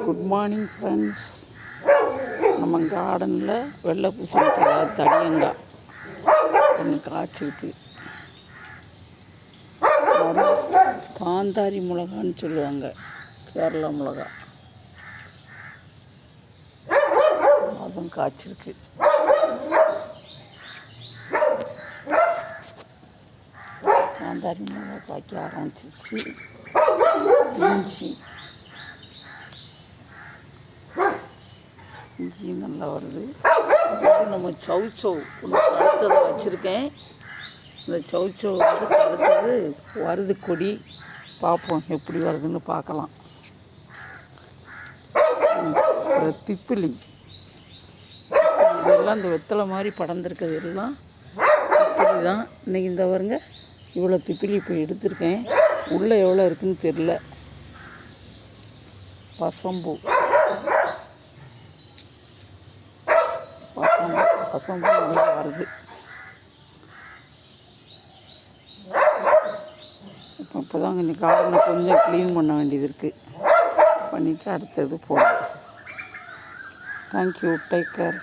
Good morning friends. நம்ம கார்டனில் வெள்ளை பூசணிக்காய் தடியங்காய் ஒன்று காய்ச்சிருக்கு. காந்தாரி மிளகான்னு சொல்லுவாங்க, கேரளா மிளகா, அதுவும் காய்ச்சிருக்கு. காந்தாரி மிளகா காய்க்க ஆரம்பிச்சிருச்சு. இஞ்சி நல்லா வருது. நம்ம சௌச்சௌ ஒன்று அடுத்ததை வச்சுருக்கேன். இந்த சௌச்சௌ அடுத்தது வருது கொடி. பார்ப்போம் எப்படி வருதுன்னு பார்க்கலாம். திப்பிலி இதெல்லாம் இந்த வெத்தலை மாதிரி படர்ந்துருக்கிறது எல்லாம் திப்பிலி தான். இன்றைக்கி இந்த வருங்க இவ்வளோ திப்பிலி இப்போ எடுத்திருக்கேன். உள்ளே எவ்வளோ இருக்குதுன்னு தெரில. பசம்பூ நல்லா வருது. இப்போ தான் கொஞ்சம் கார்டனை கொஞ்சம் க்ளீன் பண்ண வேண்டியது இருக்குது. பண்ணிவிட்டு அடுத்தது போடுறேன். Thank you, take care.